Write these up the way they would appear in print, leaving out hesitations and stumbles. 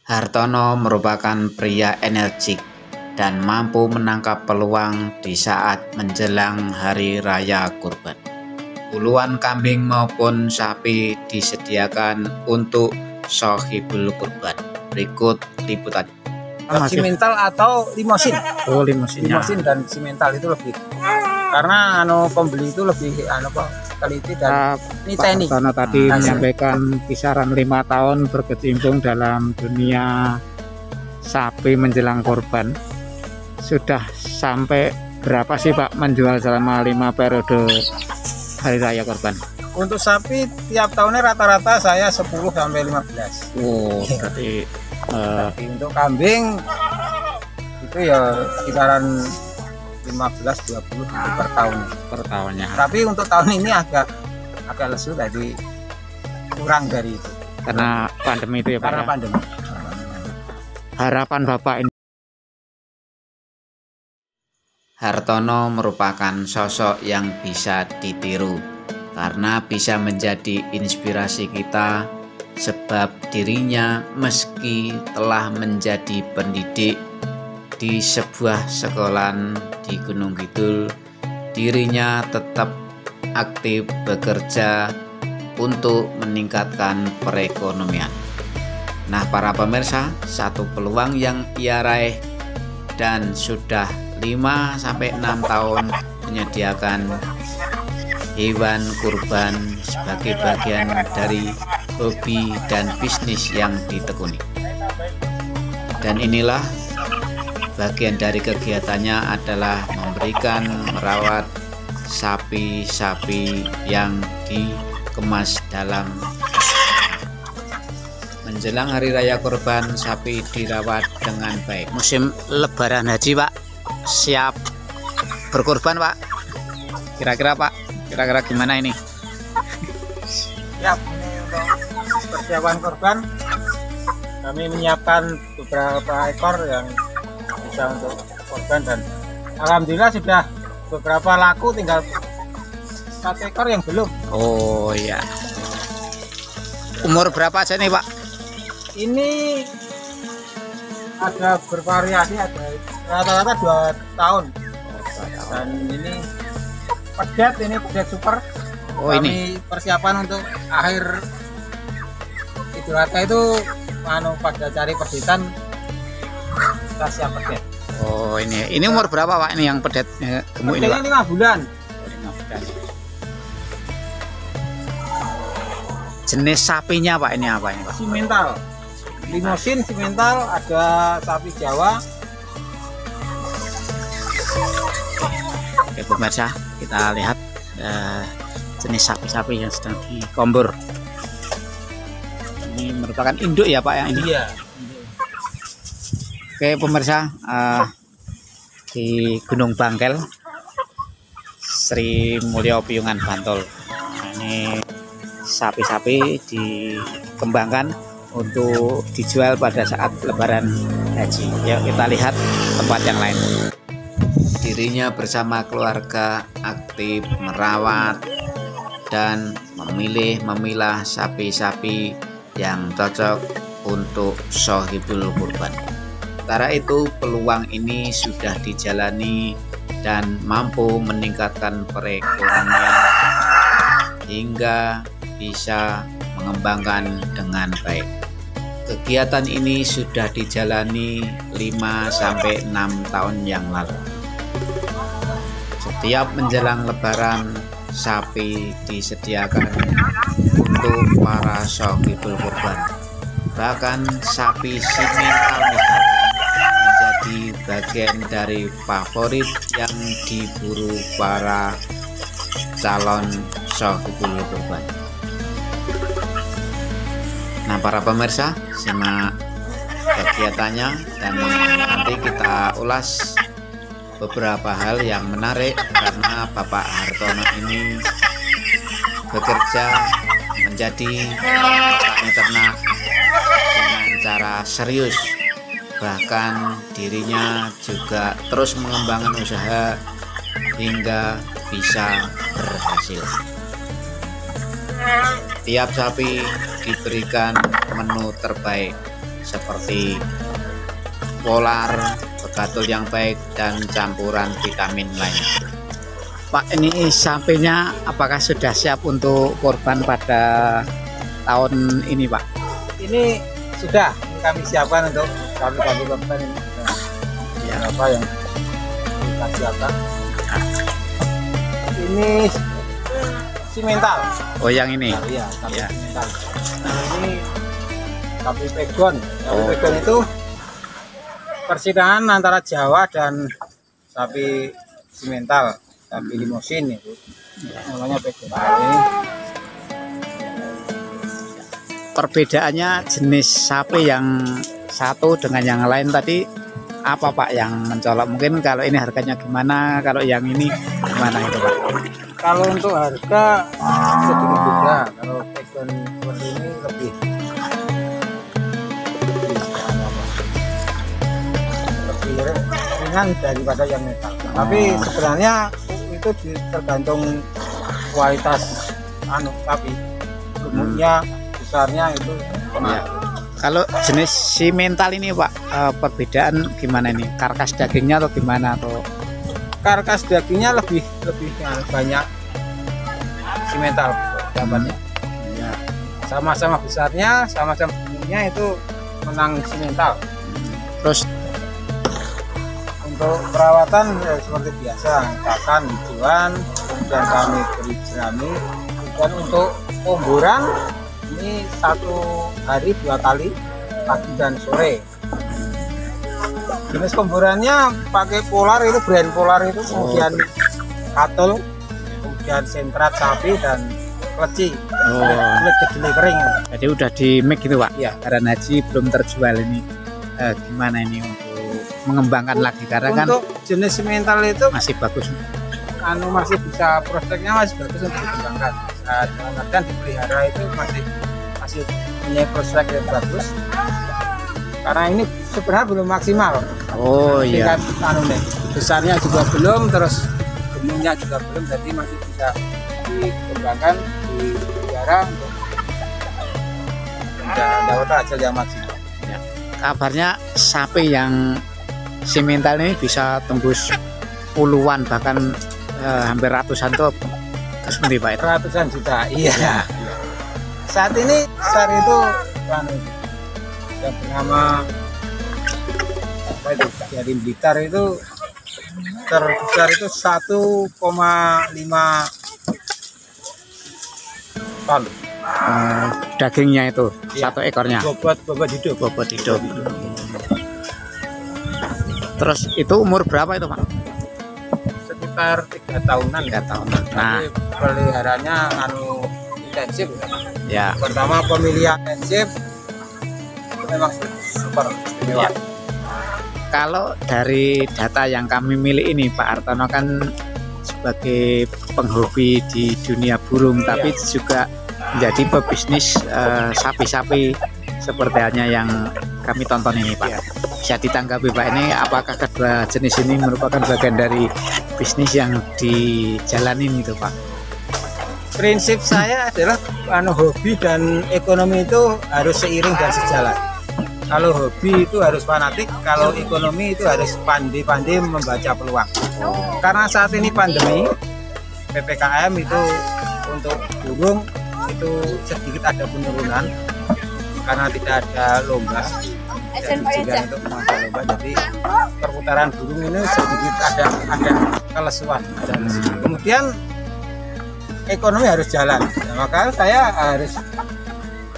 Hartono merupakan pria energik dan mampu menangkap peluang di saat menjelang Hari Raya Kurban. Puluhan kambing maupun sapi disediakan untuk Shohibul Kurban. Berikut liputan. Simental atau limosin? Oh, limosinnya. Limosin dan simental itu lebih, karena pembeli itu lebih teliti dan ini Karena tadi menyampaikan kisaran 5 tahun berkecimpung dalam dunia sapi menjelang kurban. Sudah sampai berapa sih Pak menjual selama 5 periode Hari Raya Kurban? Untuk sapi tiap tahunnya rata-rata saya 10 sampai 15. Oh, berarti untuk kambing itu ya kisaran 15-20 per tahun. per tahunnya. Tapi untuk tahun ini agak lesu, tadi kurang dari itu. Karena pandemi itu ya Pak. Karena Ya? pandemi. Harapan Bapak ini. Hartono merupakan sosok yang bisa ditiru karena bisa menjadi inspirasi kita, sebab dirinya meski telah menjadi pendidik di sebuah sekolahan di Gunung Kidul, dirinya tetap aktif bekerja untuk meningkatkan perekonomian. Nah, para pemirsa, satu peluang yang ia raih dan sudah 5-6 tahun menyediakan hewan kurban sebagai bagian dari hobi dan bisnis yang ditekuni. Dan inilah bagian dari kegiatannya adalah merawat sapi-sapi yang dikemas dalam. Menjelang Hari Raya Kurban, sapi dirawat dengan baik. Musim Lebaran Haji Pak, siap berkurban Pak. Kira-kira Pak, kira-kira gimana ini? Siap, ini untuk persiapan kurban. Kami menyiapkan beberapa ekor yang bisa untuk kurban dan alhamdulillah sudah beberapa laku, tinggal 1 ekor yang belum. Oh iya. Umur berapa aja nih Pak? Ini ada bervariasi, ada rata-rata 2 tahun. Dan ini pedet super. Oh, kami ini persiapan untuk akhir Idul Adha itu pada cari pedetan, kita siap pedet. Oh ini umur berapa Pak ini yang pedet gemuk ini Pak? 5 bulan. 5 bulan. Jenis sapinya Pak ini apa ini Pak? Simental, limosin simental, ada sapi Jawa. Oke pemirsa, kita lihat jenis sapi-sapi yang sedang dikombur. Ini merupakan induk ya Pak yang ini? Iya. Oke pemirsa, di Gunung Bangkel, Sri Mulyo Piungan Bantul. Nah, ini sapi-sapi dikembangkan untuk dijual pada saat Lebaran Haji. Yuk kita lihat tempat yang lain. Dirinya bersama keluarga aktif merawat dan memilah sapi-sapi yang cocok untuk Shohibul Kurban. Sementara itu peluang ini sudah dijalani dan mampu meningkatkan perekonomian hingga bisa mengembangkan dengan baik. Kegiatan ini sudah dijalani 5-6 tahun yang lalu. Setiap menjelang Lebaran, sapi disediakan untuk para Shohibul Kurban. Bahkan sapi simental menjadi bagian dari favorit yang diburu para calon Shohibul Kurban. Nah para pemirsa, simak kegiatannya dan nanti kita ulas beberapa hal yang menarik karena Bapak Hartono ini bekerja menjadi petani ternak dengan cara serius, bahkan dirinya juga terus mengembangkan usaha hingga bisa berhasil. Tiap sapi diberikan menu terbaik seperti polar, begatul yang baik, dan campuran vitamin lainnya. Pak, ini sapinya apakah sudah siap untuk kurban pada tahun ini, Pak? Ini sudah, ini kami siapkan untuk kami kurban ini. Ya, apa yang kita siapkan? Ini simental. Oh, yang ini? Nah, iya, sapi Ya. simental. Nah, ini sapi pegon. Sapi pegon itu persidangan antara Jawa dan sapi simental, sapi limusin itu. Namanya pegon. Nah, ini Perbedaannya jenis sapi yang satu dengan yang lain tadi apa, Pak, yang mencolok? Mungkin kalau ini harganya gimana, kalau yang ini gimana itu, Pak? kalau untuk harga sedikit beda. Kalau pegon seperti ini lebih ringan daripada yang metal. Tapi sebenarnya itu tergantung kualitas sapi, gemuknya, besarnya itu. Ya. Kalau jenis simental ini, Pak, perbedaan gimana ini? Karkas dagingnya atau gimana, atau Karkas dagingnya lebih banyak simental dapatnya. ya. Sama-sama besarnya, sama-sama gemuknya itu menang simental. Terus Untuk perawatan ya, seperti biasa, pakan hijauan, kemudian kami beri jerami. Dan untuk pemburuan ini 1 hari 2 kali, pagi dan sore. Jenis pemburuannya pakai polar, itu brand polar itu, kemudian katul, kemudian sentrat sapi dan kleci, kulit kedelai kering. jadi udah di make gitu, Pak? Ya. Karena Haji belum terjual ini. Gimana ini untuk mengembangkan lagi, karena kan Untuk jenis simental itu masih bagus. masih bisa, prospeknya masih bagus untuk dikembangkan. Dalam artian dipelihara itu masih punya prospek yang bagus, karena ini sebenarnya belum maksimal. Oh iya. Tingkat besarnya juga belum, terus gemuknya juga belum, jadi masih bisa dikembangkan, dipelihara untuk mendapat hasil yang maksimal. Kabarnya sapi yang simental ini bisa tembus puluhan, bahkan hampir ratusan tuh. Terus nanti, Pak, itu? Ratusan juta, iya. Saat ini besar itu yang bernama apa itu, dari Blitar itu terbesar itu 1,5 ton. Dagingnya itu Iya. 1 ekornya Bobot hidup. bobot hidup. Terus itu umur berapa itu, Pak? Sekitar 3 tahunan. 3 tahun. Nah, Tapi peliharaannya intensif. ya. Pertama pemilihan intensif itu memang super istimewa. Ya. Kalau dari data yang kami miliki ini, Pak Artono kan sebagai penghobi di dunia burung, tapi juga menjadi pebisnis sapi-sapi seperti halnya yang kami tonton ini, Pak. Bisa ditanggapi, Pak, ini apakah kedua jenis ini merupakan bagian dari bisnis yang dijalanin gitu, Pak? Prinsip saya adalah hobi dan ekonomi itu harus seiring dan sejalan. Kalau hobi itu harus fanatik, kalau ekonomi itu harus pandai-pandai membaca peluang. Karena saat ini pandemi, PPKM itu untuk burung itu sedikit ada penurunan karena tidak ada lomba, tidak untuk menangkap lomba, jadi perputaran burung ini sedikit ada kelesuan. Kemudian ekonomi harus jalan, maka saya harus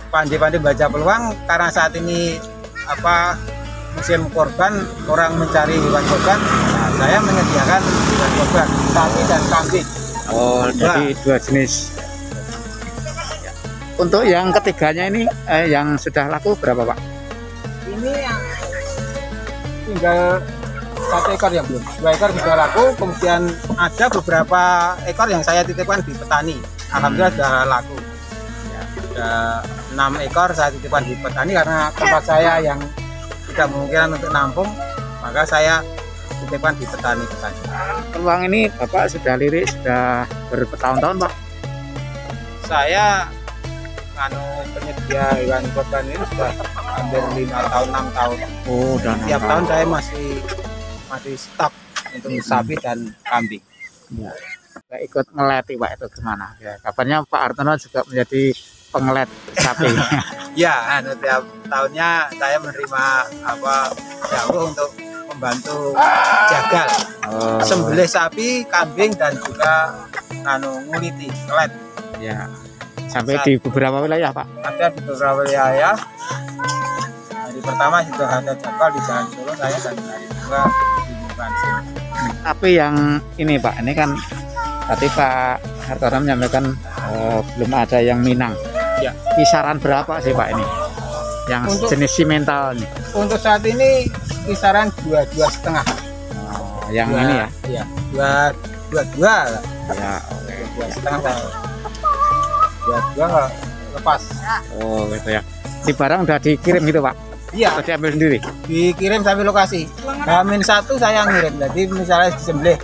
pandai-pandai baca peluang karena saat ini musim korban, orang mencari hewan korban. Nah, saya menyediakan hewan korban sapi dan kambing. Oh, jadi 2 jenis. Untuk yang ketiganya ini yang sudah laku berapa, Pak? Ini yang tinggal 1 ekor yang belum, 2 ekor sudah laku, kemudian ada beberapa ekor yang saya titipkan di petani, alhamdulillah sudah laku. Ada 6 ekor saya titipkan di petani karena tempat saya yang tidak memungkinkan untuk nampung, maka saya titipkan di petani. Peluang ini Bapak sudah lirik sudah bertahun-tahun, Pak? Saya penyedia hewan kurban ini sudah hampir 5 tahun 6 tahun. Oh, dan Tiap tahun saya masih stok untuk sapi dan kambing. ya. Saya ikut ngeleti Pak, itu gimana? Ya, kabarnya Pak Hartono juga menjadi pengelet sapi. Ya, tiap tahunnya saya menerima jauh untuk membantu jagal, sembelih sapi, kambing dan juga nguliti, ngelet. Ya. Sampai di beberapa wilayah Pak. Ada di beberapa wilayah. Hari pertama juga ada jagal di Jalan Solo saya, dan hari kedua di Bansin. Tapi yang ini Pak, ini kan tadi Pak Hartono menyampaikan belum ada yang Minang. Ya. Kisaran berapa sih Pak ini? Yang Untuk- jenis simental ini? Untuk saat ini kisaran 22,5. Oh, yang ini ya? Iya, 22 lah. Ya, oke. 2,5 saya. 22 lepas. Oh, gitu ya. Di barang udah dikirim gitu Pak? Iya, Atau diambil sendiri? dikirim sampai lokasi. H-1 saya ngirim. Jadi misalnya disembelih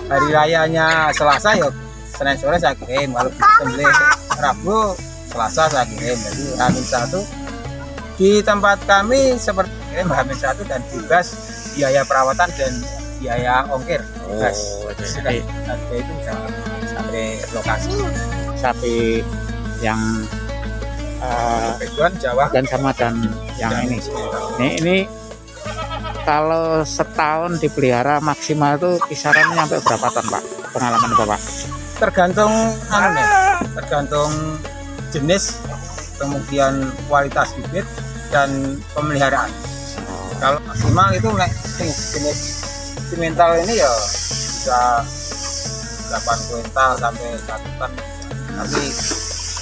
hari rayanya Selasa, ya Senin sore saya kirim. Kalau disembelih Rabu, Selasa saya kirim. Jadi H-1 di tempat kami seperti kirim H-1 dan bebas biaya perawatan dan biaya ongkir. Bebas. Sudah jadi harga itu bisa sampai lokasi. sapi yang Tujuan Jawa dan sama dan yang ini. Ini kalau setahun dipelihara maksimal itu kisarannya sampai berapa ton Pak? Pengalaman Bapak? tergantung tergantung jenis, kemudian kualitas bibit dan pemeliharaan. Kalau maksimal itu jenis simental ini ya bisa 8 kuintal sampai 1 ton. Tapi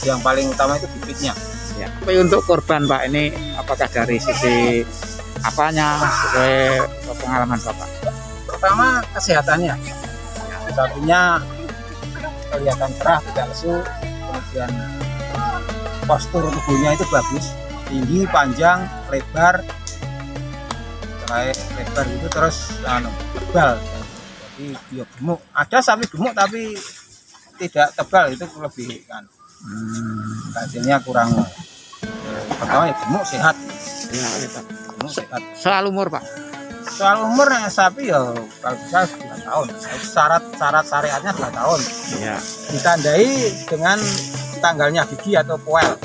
yang paling utama itu bibitnya. Ya. Tapi untuk korban Pak ini apakah dari sisi apanya sesuai pengalaman Bapak? Pertama kesehatannya, sapinya kelihatan cerah, tidak lesu, kemudian postur tubuhnya itu bagus, tinggi, panjang, lebar, lebar itu terus tebal, jadi dia gemuk. Ada sapi gemuk tapi tidak tebal, itu lebih kan hasilnya kurang. Pertama ya gemuk, sehat. Ya, gitu. Gemuk, sehat. Soal umur Pak? Soal umur sapi ya kalau bisa 2 tahun. Syarat syariatnya 2 tahun. Iya. Ditandai dengan tanggalnya gigi atau poel.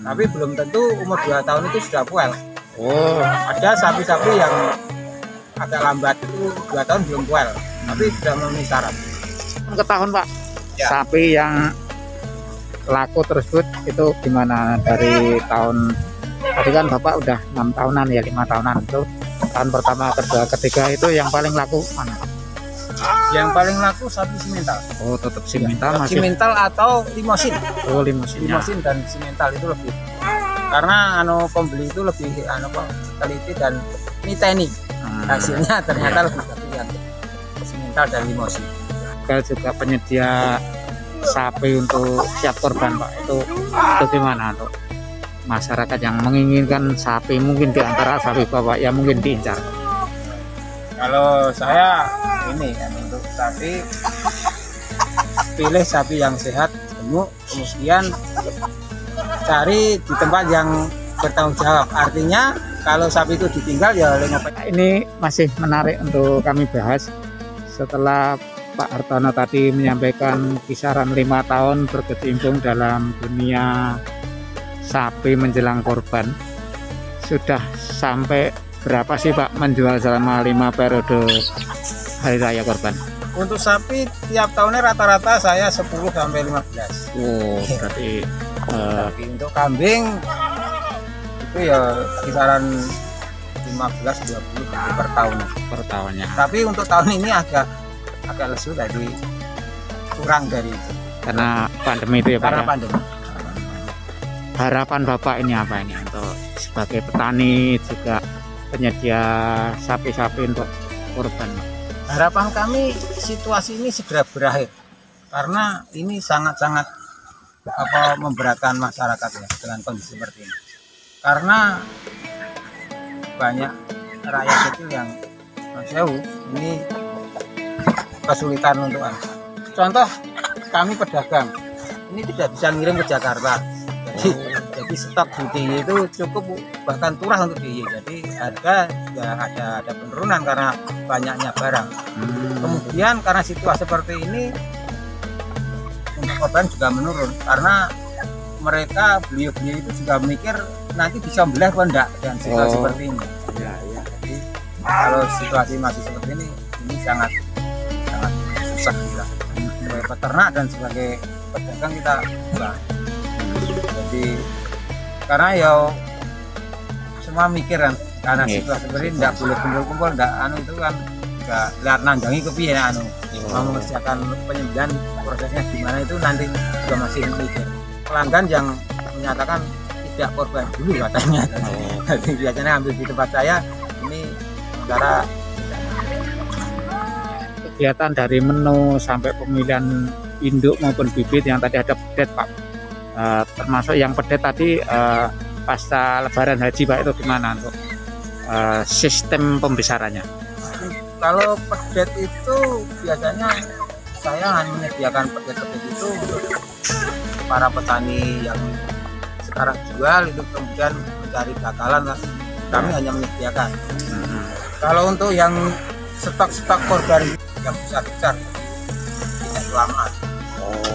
Tapi belum tentu umur 2 tahun itu sudah poel. Oh, Ada sapi-sapi yang agak lambat itu 2 tahun belum poel, tapi sudah memenuhi syarat. ke tahun Pak. Ya. Sapi yang laku tersebut itu gimana dari tahun tadi kan Bapak udah 6 tahunan ya, 5 tahunan itu tahun pertama, kedua, ketiga itu yang paling laku mana? Yang paling laku sapi simental. Oh, tetap simental masih. Simental atau limosin. Oh, limosinnya. Limosin dan simental itu lebih. Karena pembeli itu lebih teliti dan niteni. Hasilnya ternyata lebih bagus yang simental dan limosin. Kalau juga penyedia sapi untuk siap korban Pak, itu gimana untuk masyarakat yang menginginkan sapi, mungkin di antara sapi Bapak yang mungkin diincar? Kalau saya ini kan untuk sapi, pilih sapi yang sehat, gemuk, kemudian cari di tempat yang bertanggung jawab. Artinya kalau sapi itu ditinggal ya oleh Ini masih menarik untuk kami bahas setelah Pak Hartono tadi menyampaikan kisaran 5 tahun berkecimpung dalam dunia sapi menjelang korban. Sudah sampai berapa sih Pak menjual selama 5 periode hari raya korban? Untuk sapi tiap tahunnya rata-rata saya 10 sampai 15. Oh, berarti Tapi untuk kambing itu ya kisaran 15-20 per tahun. per tahunnya. Tapi untuk tahun ini agak lesu, jadi kurang dari itu Karena pandemi itu ya Pak. karena Ya? pandemi. Harapan Bapak ini apa ini untuk sebagai petani juga penyedia sapi-sapi untuk korban? Harapan kami situasi ini segera berakhir karena ini sangat-sangat memberatkan masyarakat ya dengan kondisi seperti ini. Karena banyak rakyat kecil yang ini kesulitan untuk contoh kami pedagang ini tidak bisa ngirim ke Jakarta, jadi di stok di DIY itu cukup bahkan turah untuk DIY, jadi harga juga ada penurunan karena banyaknya barang. Kemudian karena situasi seperti ini untuk korban juga menurun karena mereka beliau-beliau itu juga mikir nanti bisa belah apa enggak dengan situasi seperti ini. Jadi kalau situasi masih seperti ini sangat susah juga sebagai peternak dan sebagai pedagang kita susah. Jadi karena ya semua mikir kan karena situasi seperti ini enggak boleh kumpul-kumpul, enggak itu kan enggak lihat nandangi ke piye mau mengerjakan penyembelihan prosesnya gimana itu nanti juga masih mikir. Pelanggan yang menyatakan tidak korban dulu katanya. Jadi biasanya ambil di tempat saya ini sementara. Kegiatan dari menu sampai pemilihan induk maupun bibit yang tadi ada pedet Pak, termasuk yang pedet tadi pasca lebaran haji Pak, itu gimana untuk sistem pembesarannya? Kalau pedet itu biasanya saya hanya menyediakan pedet-pedet itu untuk para petani yang sekarang jual itu kemudian mencari bakalan, kami hanya menyediakan. Kalau untuk yang stok korban yang besar tidak lama,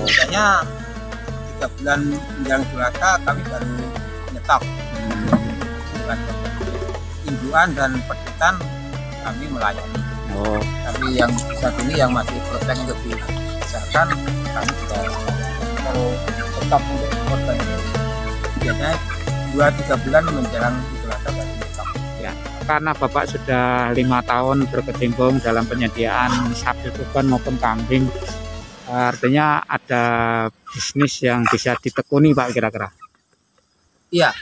biasanya 3 bulan menjelang Julaka kami baru nyetok. Induan dan pedetan kami melayani. Tapi yang saat ini yang masih proses untuk dibesarkan kami juga kalau tetap untuk korban biasanya 2-3 bulan menjelang Julaka baru nyetok. Ya, karena Bapak sudah 5 tahun berkecimpung dalam penyediaan sapi kurban maupun kambing, artinya ada bisnis yang bisa ditekuni Pak kira-kira? Iya,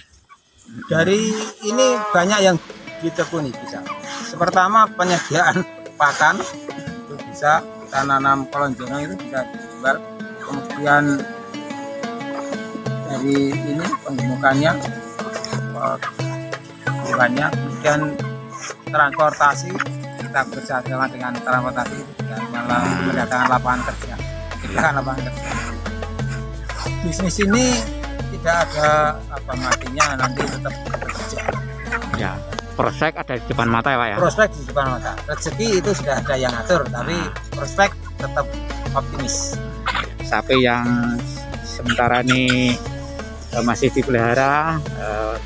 dari ini banyak yang ditekuni bisa. Pertama penyediaan pakan itu bisa, kita nanam kolonjono itu bisa dijual. Kemudian dari ini penggemukannya, kemudian transportasi, kita bekerjasama dengan transportasi dan mendatangkan lapangan kerja, Bisnis ini tidak ada matinya, nanti tetap bekerja. Ya, prospek ada di depan mata ya Pak ya? Prospek di depan mata, rezeki itu sudah ada yang atur, tapi prospek tetap optimis. Sapi yang sementara ini masih dipelihara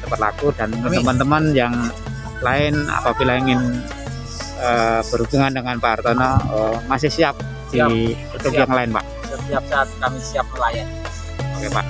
cepat laku, dan teman-teman yang lain apabila ingin berhubungan dengan Pak Hartono masih siap untuk yang lain Pak? Setiap saat kami siap melayani. Oke Pak.